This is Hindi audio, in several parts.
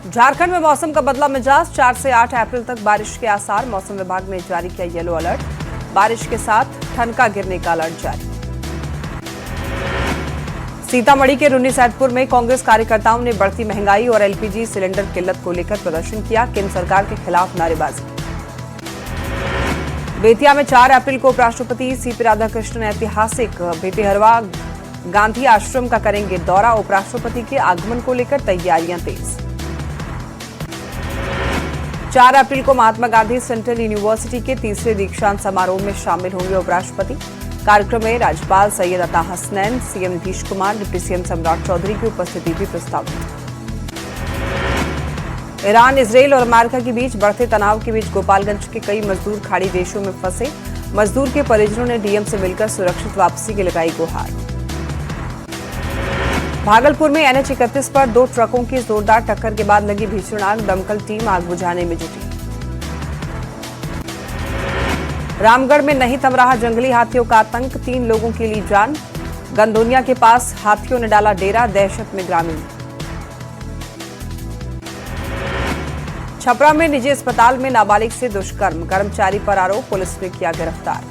झारखंड में मौसम का बदला मिजाज। 4 से 8 अप्रैल तक बारिश के आसार। मौसम विभाग ने जारी किया येलो अलर्ट। बारिश के साथ ठनका गिरने का अलर्ट जारी। सीतामढ़ी के रुन्नी सैदपुर में कांग्रेस कार्यकर्ताओं ने बढ़ती महंगाई और एलपीजी सिलेंडर किल्लत को लेकर प्रदर्शन किया। केंद्र सरकार के खिलाफ नारेबाजी। बेतिया में 4 अप्रैल को उपराष्ट्रपति सीपी राधाकृष्णन ऐतिहासिक बेतिहरवा गांधी आश्रम का करेंगे दौरा। उपराष्ट्रपति के आगमन को लेकर तैयारियां तेज। 4 अप्रैल को महात्मा गांधी सेंट्रल यूनिवर्सिटी के तीसरे दीक्षांत समारोह में शामिल होंगे उपराष्ट्रपति। कार्यक्रम में राज्यपाल सैयद अता Hasnain, CM Nitish Kumar, deputy CM सम्राट चौधरी की उपस्थिति भी प्रस्तावित। ईरान, इजरायल और अमेरिका के बीच बढ़ते तनाव के बीच गोपालगंज के कई मजदूर खाड़ी देशों में फंसे। मजदूर के परिजनों ने डीएम से मिलकर सुरक्षित वापसी की लगाई गुहार। भागलपुर में एनएच 31 पर 2 ट्रकों की जोरदार टक्कर के बाद लगी भीषण आग। दमकल टीम आग बुझाने में जुटी। रामगढ़ में नहीं थम रहा जंगली हाथियों का आतंक। 3 लोगों की ली जान। गंदोनिया के पास हाथियों ने डाला डेरा। दहशत में ग्रामीण। छपरा में निजी अस्पताल में नाबालिग से दुष्कर्म। कर्मचारी पर आरोप, पुलिस ने किया गिरफ्तार।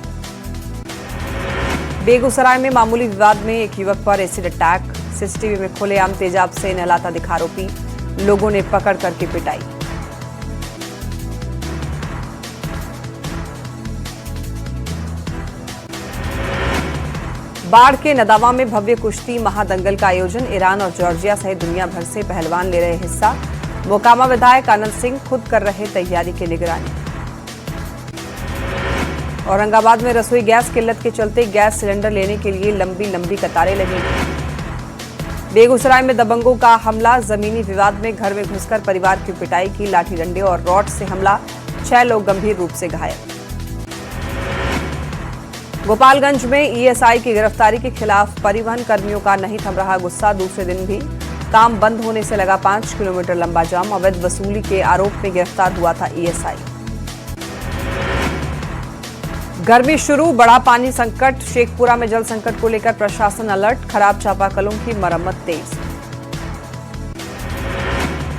बेगूसराय में मामूली विवाद में एक युवक पर एसिड अटैक। सीसीटीवी में खुलेआम तेजाब से नहलाता दिखा आरोपी। लोगों ने पकड़ करके पिटाई। बाढ़ के नदावा में भव्य कुश्ती महादंगल का आयोजन। ईरान और जॉर्जिया सहित दुनिया भर से पहलवान ले रहे हिस्सा। मोकामा विधायक आनंद सिंह खुद कर रहे तैयारी की निगरानी। औरंगाबाद में रसोई गैस किल्लत के चलते गैस सिलेंडर लेने के लिए लंबी लंबी कतारें लगी। बेगूसराय में दबंगों का हमला। जमीनी विवाद में घर में घुसकर परिवार की पिटाई की। लाठी डंडे और रॉड से हमला। 6 लोग गंभीर रूप से घायल। गोपालगंज में ईएसआई की गिरफ्तारी के खिलाफ परिवहन कर्मियों का नहीं थम रहा गुस्सा। दूसरे दिन भी काम बंद होने से लगा 5 किलोमीटर लंबा जाम। अवैध वसूली के आरोप में गिरफ्तार हुआ था ईएसआई। गर्मी शुरू, बड़ा पानी संकट। शेखपुरा में जल संकट को लेकर प्रशासन अलर्ट। खराब चापाकलों की मरम्मत तेज।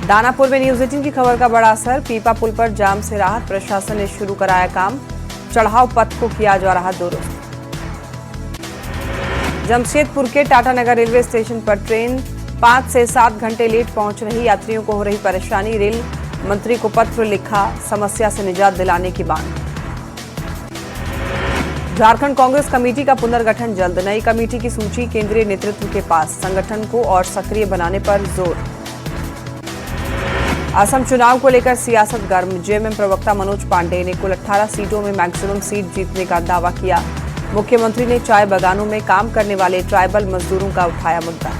दानापुर में न्यूज 18 की खबर का बड़ा असर। पीपा पुल पर जाम से राहत। प्रशासन ने शुरू कराया काम। चढ़ाव पथ को किया जा रहा दुरुस्त। जमशेदपुर के टाटानगर रेलवे स्टेशन पर ट्रेन 5 से 7 घंटे लेट पहुंच रही। यात्रियों को हो रही परेशानी। रेल मंत्री को पत्र लिखा, समस्या से निजात दिलाने की मांग। झारखंड कांग्रेस कमेटी का पुनर्गठन जल्द। नई कमेटी की सूची केंद्रीय नेतृत्व के पास। संगठन को और सक्रिय बनाने पर जोर। असम चुनाव को लेकर सियासत गर्म। जेएमएम प्रवक्ता मनोज पांडे ने कुल 18 सीटों में मैक्सिमम सीट जीतने का दावा किया। मुख्यमंत्री ने चाय बागानों में काम करने वाले ट्राइबल मजदूरों का उठाया मुद्दा।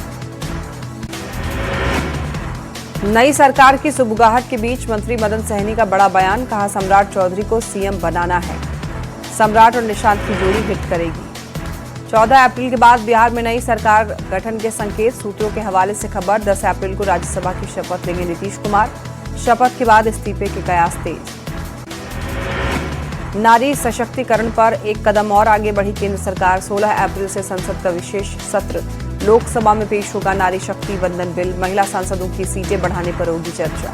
नई सरकार की सुबुगाहट के बीच मंत्री मदन सहनी का बड़ा बयान। कहा, सम्राट चौधरी को सीएम बनाना है। सम्राट और निशांत की जोड़ी हिट करेगी। 14 अप्रैल के बाद बिहार में नई सरकार गठन के संकेत। सूत्रों के हवाले से खबर। 10 अप्रैल को राज्यसभा की शपथ लेंगे नीतीश कुमार। शपथ के बाद इस्तीफे के कयास तेज। नारी सशक्तिकरण पर एक कदम और आगे बढ़ी केंद्र सरकार। 16 अप्रैल से संसद का विशेष सत्र। लोकसभा में पेश होगा नारी शक्ति वंदन बिल। महिला सांसदों की सीटें बढ़ाने पर होगी चर्चा।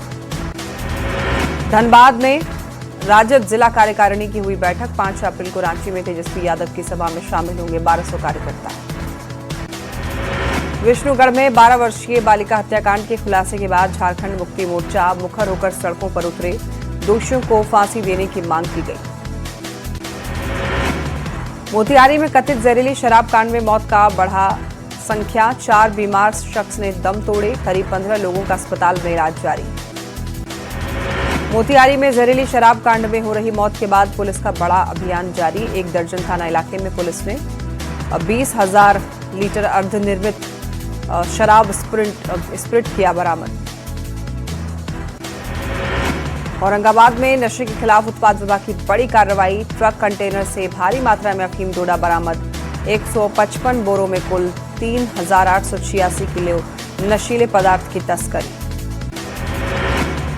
धनबाद में राजद जिला कार्यकारिणी की हुई बैठक। 5 अप्रैल को रांची में तेजस्वी यादव की सभा में शामिल होंगे 1200 कार्यकर्ता। विष्णुगढ़ में 12 वर्षीय बालिका हत्याकांड के खुलासे के बाद झारखंड मुक्ति मोर्चा मुखर होकर सड़कों पर उतरे। दोषियों को फांसी देने की मांग की गई। मोतिहारी में कथित जहरीली शराब कांड में मौत का बढ़ा संख्या। 4 बीमार शख्स ने दम तोड़े। करीब 15 लोगों का अस्पताल में इलाज जारी। मोतिहारी में जहरीली शराब कांड में हो रही मौत के बाद पुलिस का बड़ा अभियान जारी। 1 दर्जन थाना इलाके में पुलिस ने 20,000 लीटर अर्धनिर्मित शराब स्प्रिट किया बरामद। औरंगाबाद में नशे के खिलाफ उत्पाद विभाग की बड़ी कार्रवाई। ट्रक कंटेनर से भारी मात्रा में अफीम डोडा बरामद। 155 बोरों में कुल 3,886 किलो नशीले पदार्थ की तस्करी।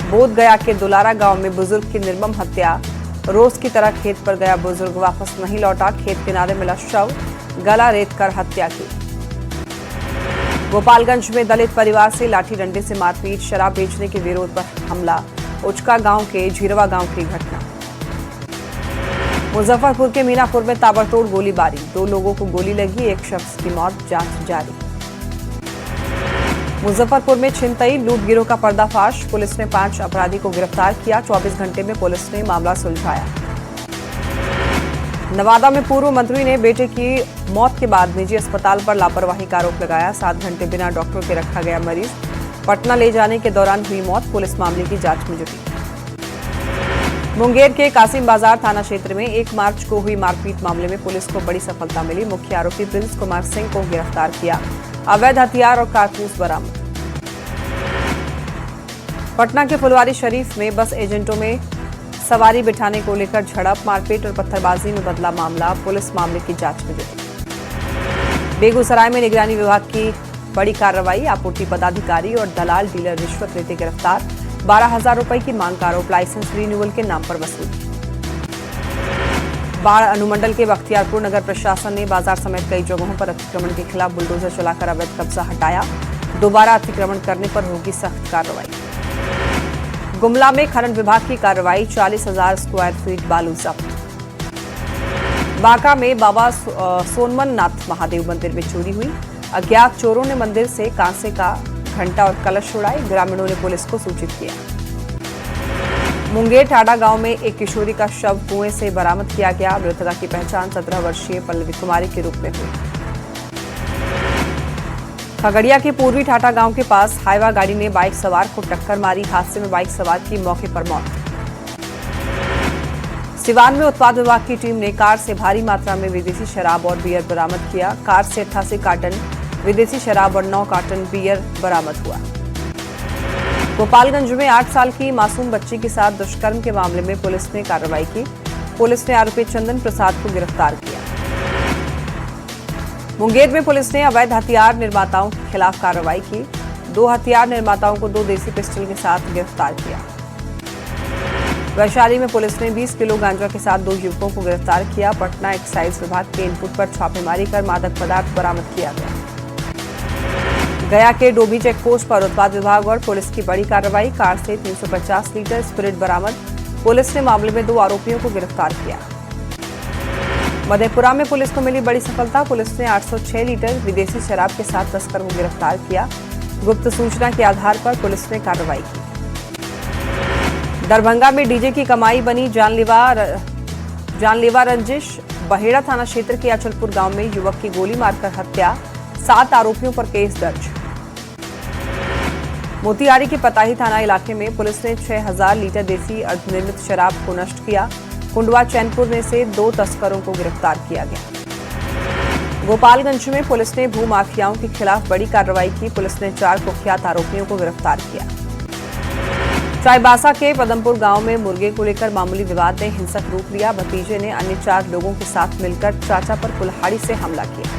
बोधगया के दुलारा गांव में बुजुर्ग की निर्मम हत्या। रोज की तरह खेत पर गया बुजुर्ग वापस नहीं लौटा। खेत किनारे मिला शव, गला रेत कर हत्या की। गोपालगंज में दलित परिवार से लाठी डंडे से मारपीट, शराब बेचने के विरोध पर हमला। उचका गांव के झीरवा गांव की घटना। मुजफ्फरपुर के मीनापुर में ताबड़तोड़ गोलीबारी, 2 लोगों को गोली लगी, 1 शख्स की मौत, जांच जारी। मुजफ्फरपुर में छिनतई लूट गिरोह का पर्दाफाश, पुलिस ने 5 अपराधी को गिरफ्तार किया, 24 घंटे में पुलिस ने मामला सुलझाया। नवादा में पूर्व मंत्री ने बेटे की मौत के बाद निजी अस्पताल पर लापरवाही का आरोप लगाया, 7 घंटे बिना डॉक्टर के रखा गया मरीज, पटना ले जाने के दौरान हुई मौत, पुलिस मामले की जांच में जुटी। मुंगेर के कासिम बाजार थाना क्षेत्र में 1 मार्च को हुई मारपीट मामले में पुलिस को बड़ी सफलता मिली, मुख्य आरोपी प्रिंस कुमार सिंह को गिरफ्तार किया, अवैध हथियार और कारतूस बरामद। पटना के फुलवारी शरीफ में बस एजेंटों में सवारी बिठाने को लेकर झड़प, मारपीट और पत्थरबाजी में बदला मामला, पुलिस मामले की जांच में जुटी। बेगूसराय में निगरानी विभाग की बड़ी कार्रवाई, आपूर्ति पदाधिकारी और दलाल डीलर रिश्वत लेते गिरफ्तार, 12,000 रुपए की मांग का आरोप, लाइसेंस रिन्यूअल के नाम पर वसूली। बाढ़ अनुमंडल के बख्तियारपुर नगर प्रशासन ने बाजार समेत कई जगहों पर अतिक्रमण के खिलाफ बुलडोजर चलाकर अवैध कब्जा हटाया, दोबारा अतिक्रमण करने पर होगी सख्त कार्रवाई। गुमला में खनन विभाग की कार्रवाई, 40,000 स्क्वायर फीट बालू जब्त। बांका में बाबा सोनमन नाथ महादेव मंदिर में चोरी हुई, अज्ञात चोरों ने मंदिर से कांसे का घंटा और कलश उड़ाए, ग्रामीणों ने पुलिस को सूचित किया। मुंगेर टाडा गांव में एक किशोरी का शव कुएं से बरामद किया गया, मृतका की पहचान 17 वर्षीय पल्लवी कुमारी के रूप में हुई। खगड़िया के पूर्वी ठाटा गांव के पास हाईवा गाड़ी ने बाइक सवार को टक्कर मारी, हादसे में बाइक सवार की मौके पर मौत। सिवान में उत्पाद विभाग की टीम ने कार से भारी मात्रा में विदेशी शराब और बियर बरामद किया, कार से 88 कार्टन विदेशी शराब और 9 कार्टन बियर बरामद हुआ। गोपालगंज में 8 साल की मासूम बच्ची के साथ दुष्कर्म के मामले में पुलिस ने कार्रवाई की, पुलिस ने आरोपी चंदन प्रसाद को गिरफ्तार किया। मुंगेर में पुलिस ने अवैध हथियार निर्माताओं के खिलाफ कार्रवाई की, 2 हथियार निर्माताओं को 2 देसी पिस्टल के साथ गिरफ्तार किया। वैशाली में पुलिस ने 20 किलो गांजा के साथ 2 युवकों को गिरफ्तार किया, पटना एक्साइज विभाग के इनपुट पर छापेमारी कर मादक पदार्थ बरामद किया गया। गया के डोभी चेक पोस्ट पर उत्पाद विभाग और पुलिस की बड़ी कार्रवाई, कार से 350 लीटर स्पिरिट बरामद, पुलिस ने मामले में 2 आरोपियों को गिरफ्तार किया। मधेपुरा में पुलिस को मिली बड़ी सफलता, पुलिस ने 806 लीटर विदेशी शराब के साथ तस्कर को गिरफ्तार किया, गुप्त सूचना के आधार पर पुलिस ने कार्रवाई की। दरभंगा में डीजे की कमाई बनी जानलेवा रंजिश, बहेड़ा थाना क्षेत्र के अचलपुर गांव में युवक की गोली मारकर हत्या, 7 आरोपियों पर केस दर्ज। मोतिहारी के पताही थाना इलाके में पुलिस ने 6,000 लीटर देसी अर्धनिर्मित शराब को नष्ट किया, कुंडवा चैनपुर में से 2 तस्करों को गिरफ्तार किया गया। गोपालगंज में पुलिस ने भूमाफियाओं के खिलाफ बड़ी कार्रवाई की, पुलिस ने 4 कुख्यात आरोपियों को गिरफ्तार किया। चाईबासा के पदमपुर गांव में मुर्गे को लेकर मामूली विवाद ने हिंसक रूप लिया, भतीजे ने अन्य 4 लोगों के साथ मिलकर चाचा पर कुल्हाड़ी से हमला किया।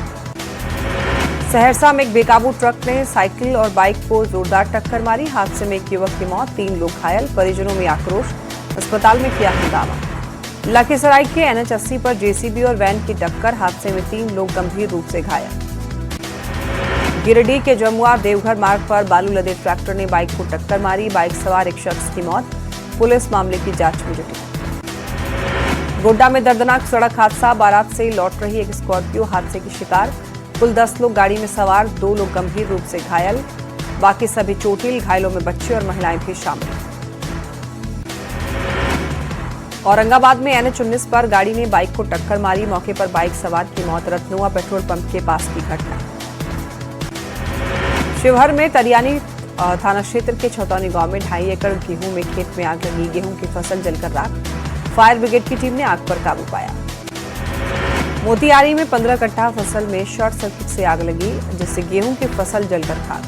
सहरसा में एक बेकाबू ट्रक ने साइकिल और बाइक को जोरदार टक्कर मारी, हादसे में एक युवक की मौत, 3 लोग घायल, परिजनों में आक्रोश, अस्पताल में किया हंगामा। लखीसराय के NH 80 पर जेसीबी और वैन की टक्कर, हादसे में 3 लोग गंभीर रूप से घायल। गिरिडीह के जमुआ देवघर मार्ग पर बालू लदे ट्रैक्टर ने बाइक को टक्कर मारी, बाइक सवार एक शख्स की मौत, पुलिस मामले की जांच में जुटी। गोड्डा में दर्दनाक सड़क हादसा, बारात से लौट रही एक स्कॉर्पियो हादसे की शिकार, कुल 10 लोग गाड़ी में सवार, 2 लोग गंभीर रूप से घायल, बाकी सभी चोटिल, घायलों में बच्चे और महिलाएं भी शामिल। औरंगाबाद में NH 19 पर गाड़ी ने बाइक को टक्कर मारी, मौके पर बाइक सवार की मौत, रत्नुआ पेट्रोल पंप के पास की घटना। शिवहर में तरियानी थाना क्षेत्र के छौतौनी गांव में 2.5 एकड़ गेहूं में खेत में आग लगी, गेहूं की फसल जलकर राख, फायर ब्रिगेड की टीम ने आग पर काबू पाया। मोतिहारी में 15 कट्ठा फसल में शॉर्ट सर्किट से आग लगी, जिससे गेहूं की फसल जलकर खाक।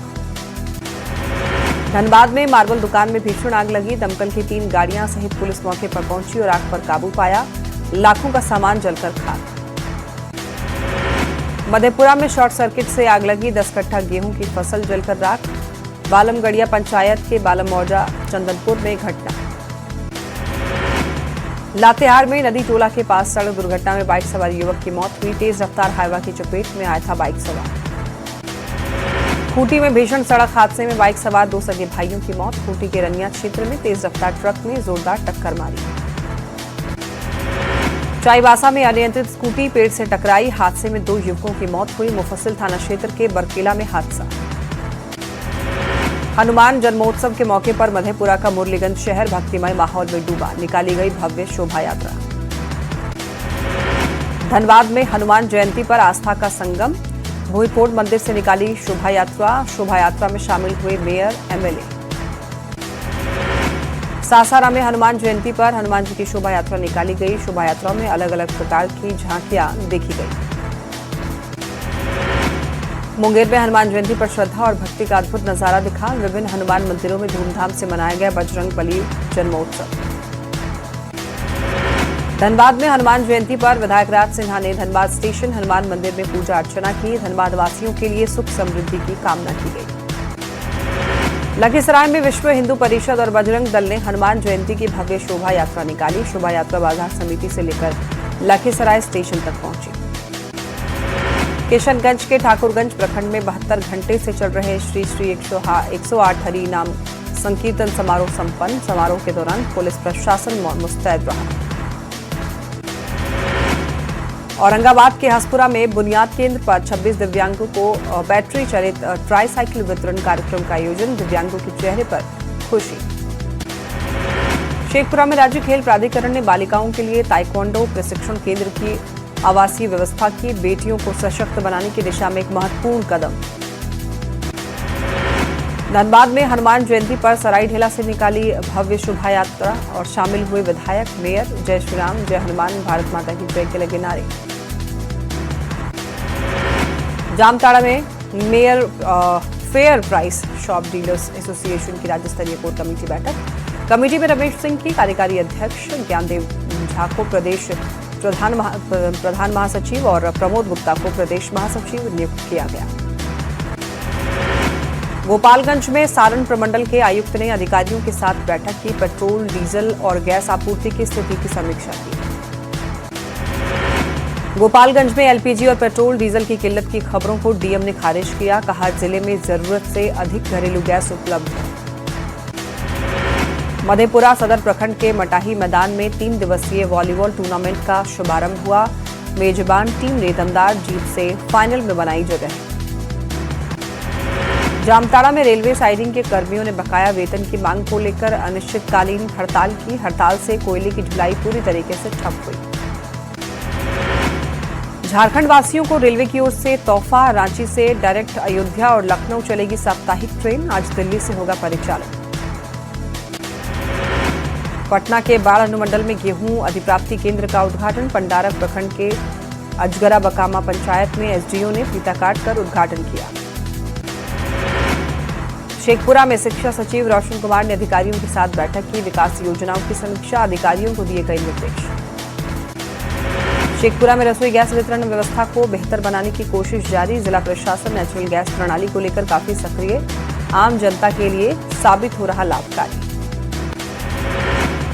धनबाद में मार्बल दुकान में भीषण आग लगी, दमकल की 3 गाड़ियां सहित पुलिस मौके पर पहुंची और आग पर काबू पाया, लाखों का सामान जलकर खाक। मधेपुरा में शॉर्ट सर्किट से आग लगी, 10 कट्ठा गेहूं की फसल जलकर राख, बालमगढ़िया पंचायत के बालमौजा चंदनपुर में घटना। लातेहार में नदी टोला के पास सड़क दुर्घटना में बाइक सवार युवक की मौत हुई, तेज रफ्तार हाईवा की चपेट में आया था बाइक सवार। खूंटी में भीषण सड़क हादसे में बाइक सवार 2 सगे भाइयों की मौत। खूंटी के रनिया क्षेत्र में तेज रफ्तार ट्रक ने जोरदार टक्कर मारी। चाईबासा में अनियंत्रित स्कूटी पेड़ से टकराई। हादसे में 2 युवकों की मौत हुई। मुफस्सिल थाना क्षेत्र के बरकेला में हादसा। हनुमान जन्मोत्सव के मौके पर मधेपुरा का मुरलीगंज शहर भक्तिमय माहौल में डूबा। निकाली गई भव्य शोभा यात्रा। धनबाद में हनुमान जयंती पर आस्था का संगम। भोईपोड़ मंदिर से निकाली शोभा यात्रा। शोभा यात्रा में शामिल हुए मेयर, एमएलए। सासाराम में हनुमान जयंती पर हनुमान जी की शोभा यात्रा निकाली गई। शोभा यात्रा में अलग अलग प्रकार की झांकियां देखी गई। मुंगेर में हनुमान जयंती पर श्रद्धा और भक्ति का अद्भुत नजारा दिखा। विभिन्न हनुमान मंदिरों में धूमधाम से मनाया गया बजरंगबली जन्मोत्सव। धनबाद में हनुमान जयंती पर विधायक राज सिन्हा ने धनबाद स्टेशन हनुमान मंदिर में पूजा अर्चना की। धनबाद वासियों के लिए सुख समृद्धि की कामना की गई। लखीसराय में विश्व हिंदू परिषद और बजरंग दल ने हनुमान जयंती की भव्य शोभा यात्रा निकाली। शोभा यात्रा बाजार समिति से लेकर लखीसराय स्टेशन तक पहुंची। किशनगंज के ठाकुरगंज प्रखंड में 72 घंटे से चल रहे श्री श्री 108 हरि नाम संकीर्तन समारोह संपन्न। समारोह के दौरान पुलिस प्रशासन मुस्तैद रहा। औरंगाबाद के हसपुरा में बुनियाद केंद्र पर 26 दिव्यांगों को बैटरी चालित ट्राईसाइकिल वितरण कार्यक्रम का आयोजन। दिव्यांगों के चेहरे पर खुशी। शेखपुरा में राज्य खेल प्राधिकरण ने बालिकाओं के लिए ताइक्वांडो प्रशिक्षण केंद्र की आवासीय व्यवस्था की। बेटियों को सशक्त बनाने की दिशा में एक महत्वपूर्ण कदम। धनबाद में हनुमान जयंती पर सरायढेला से निकाली भव्य शोभा यात्रा और शामिल हुए विधायक, मेयर। जय श्री राम, जय हनुमान, भारत माता की जय के लगे नारे। जामताड़ा में mayor fair price shop dealers association की राज्य स्तरीय कोर कमेटी बैठक। कमेटी में रमेश सिंह की कार्यकारी अध्यक्ष, ज्ञानदेव झा को प्रदेश प्रधान महासचिव और प्रमोद गुप्ता को प्रदेश महासचिव नियुक्त किया गया। गोपालगंज में सारण प्रमंडल के आयुक्त ने अधिकारियों के साथ बैठक की। पेट्रोल, डीजल और गैस आपूर्ति की स्थिति की समीक्षा की। गोपालगंज में एलपीजी और पेट्रोल डीजल की किल्लत की खबरों को डीएम ने खारिज किया। कहा, जिले में जरूरत से अधिक घरेलू गैस उपलब्ध है। मधेपुरा सदर प्रखंड के मटाही मैदान में 3 दिवसीय वॉलीबॉल टूर्नामेंट का शुभारंभ हुआ। मेजबान टीम ने दमदार जीत से फाइनल में बनाई जगह। जामताड़ा में रेलवे साइडिंग के कर्मियों ने बकाया वेतन की मांग को लेकर अनिश्चितकालीन हड़ताल की। हड़ताल से कोयले की ढुलाई पूरी तरीके से ठप हुई। झारखंड वासियों को रेलवे की ओर से तोहफा। रांची से डायरेक्ट अयोध्या और लखनऊ चलेगी साप्ताहिक ट्रेन। आज दिल्ली से होगा परिचालन। पटना के बाढ़ अनुमंडल में गेहूं अधिप्राप्ति केंद्र का उद्घाटन। पंडारक प्रखंड के अजगरा बकामा पंचायत में एसडीओ ने फीता काटकर उद्घाटन किया। शेखपुरा में शिक्षा सचिव रोशन कुमार ने अधिकारियों के साथ बैठक की। विकास योजनाओं की समीक्षा। अधिकारियों को दिए गए निर्देश। शेखपुरा में रसोई गैस वितरण व्यवस्था को बेहतर बनाने की कोशिश जारी। जिला प्रशासन नेचुरल गैस प्रणाली को लेकर काफी सक्रिय। आम जनता के लिए साबित हो रहा लाभकारी।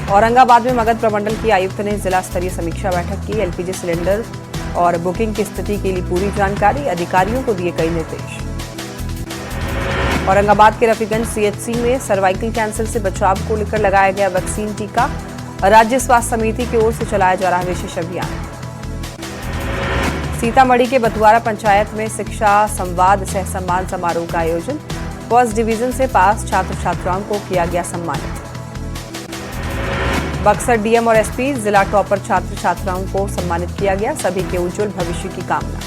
औरंगाबाद में मगध प्रमंडल की आयुक्त ने जिला स्तरीय समीक्षा बैठक की। एलपीजी सिलेंडर और बुकिंग की स्थिति के लिए पूरी जानकारी। अधिकारियों को दिए गए निर्देश। औरंगाबाद के रफीगंज सीएचसी में सर्वाइकल कैंसर से बचाव को लेकर लगाया गया वैक्सीन टीका। राज्य स्वास्थ्य समिति की ओर से चलाया जा रहा विशेष अभियान। सीतामढ़ी के बतुआरा पंचायत में शिक्षा संवाद सह सम्मान समारोह का आयोजन। फर्स्ट डिवीजन से पास छात्र छात्राओं को किया गया सम्मानित। बक्सर डीएम और एसपी जिला टॉपर छात्र छात्राओं को सम्मानित किया गया। सभी के उज्जवल भविष्य की कामना।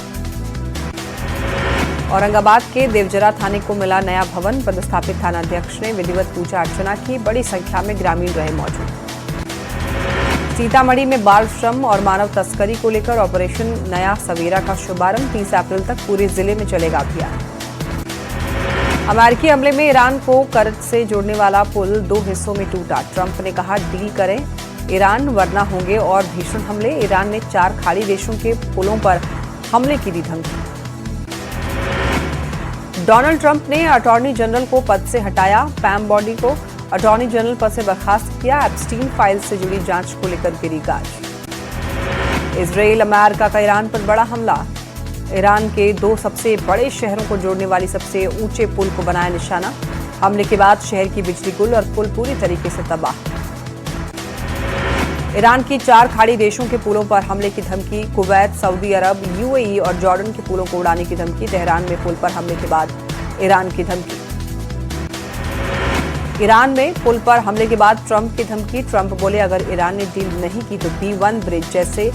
औरंगाबाद के देवजरा थाने को मिला नया भवन। पदस्थापित थानाध्यक्ष ने विधिवत पूजा अर्चना की। बड़ी संख्या में ग्रामीण रहे मौजूद। सीतामढ़ी में बाल श्रम और मानव तस्करी को लेकर ऑपरेशन नया सवेरा का शुभारंभ। 30 अप्रैल तक पूरे जिले में चलेगा अभियान। अमेरिकी हमले में ईरान को कर्ज से जोड़ने वाला पुल 2 हिस्सों में टूटा। ट्रंप ने कहा, डील करें ईरान वरना होंगे और भीषण हमले। ईरान ने 4 खाड़ी देशों के पुलों पर हमले की दी धमकी। डोनाल्ड ट्रंप ने अटॉर्नी जनरल को पद से हटाया। पैम बॉडी को अटॉर्नी जनरल पद से बर्खास्त किया। एप्स्टीन फाइल से जुड़ी जांच को लेकर गिरी गाज। इजराइल अमेरिका का ईरान पर बड़ा हमला। ईरान के 2 सबसे बड़े शहरों को जोड़ने वाली सबसे ऊंचे पुल को बनाया निशाना। हमले के बाद शहर की बिजली गुल और पुल पूरी तरीके से तबाह। ईरान की 4 खाड़ी देशों के पुलों पर हमले की धमकी। कुवैत, सऊदी अरब, यूएई और जॉर्डन के पुलों को उड़ाने की धमकी। तेहरान में पुल पर हमले के बाद ईरान की धमकी। ईरान में पुल पर हमले के बाद ट्रंप की धमकी। ट्रंप बोले अगर ईरान ने डील नहीं की तो B1 ब्रिज जैसे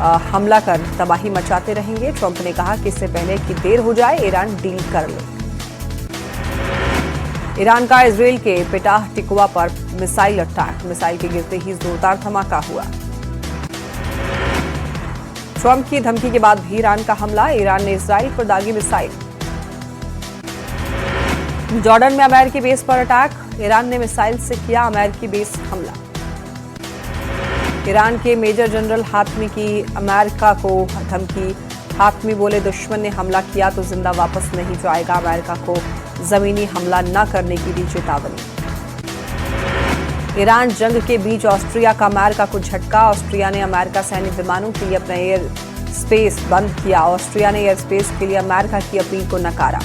हमला कर तबाही मचाते रहेंगे। ट्रंप ने कहा कि इससे पहले कि देर हो जाए ईरान डील कर ले। ईरान का इजराइल के पेटाह टिकवा पर मिसाइल अटैक। मिसाइल के गिरते ही जोरदार धमाका हुआ। ट्रंप की धमकी के बाद भी ईरान का हमला। ईरान ने इजराइल पर दागी मिसाइल। जॉर्डन में अमेरिकी बेस पर अटैक। ईरान ने मिसाइल से किया अमेरिकी बेस हमला। ईरान के मेजर जनरल हातमी की अमेरिका को धमकी। हातमी बोले दुश्मन ने हमला किया तो जिंदा वापस नहीं जाएगा। अमेरिका को जमीनी हमला न करने की दी चेतावनी। ईरान जंग के बीच ऑस्ट्रिया का अमेरिका को झटका। ऑस्ट्रिया ने अमेरिका सैन्य विमानों के लिए अपना एयर स्पेस बंद किया। ऑस्ट्रिया ने एयर स्पेस के लिए अमेरिका की अपील को नकारा।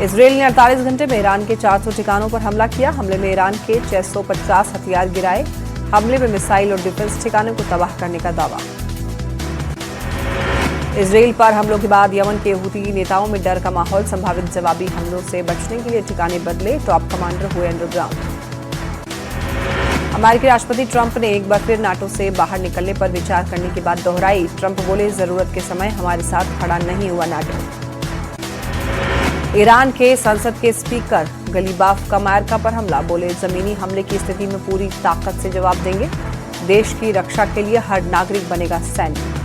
इजराइल ने 48 घंटे में ईरान के 400 ठिकानों पर हमला किया। हमले में ईरान के 650 हथियार गिराए। हमले में मिसाइल और डिफेंस ठिकानों को तबाह करने का दावा। इजराइल पर हमलों के बाद यमन के हूती नेताओं में डर का माहौल। संभावित जवाबी हमलों से बचने के लिए ठिकाने बदले। टॉप कमांडर हुए अंडरग्राउंड। अमेरिकी राष्ट्रपति ट्रंप ने एक बार फिर नाटो से बाहर निकलने पर विचार करने की बात दोहराई। ट्रंप बोले जरूरत के समय हमारे साथ खड़ा नहीं हुआ नाटो। ईरान के संसद के स्पीकर गलीबाफ का अमेरिका पर हमला। बोले जमीनी हमले की स्थिति में पूरी ताकत से जवाब देंगे। देश की रक्षा के लिए हर नागरिक बनेगा सैनिक।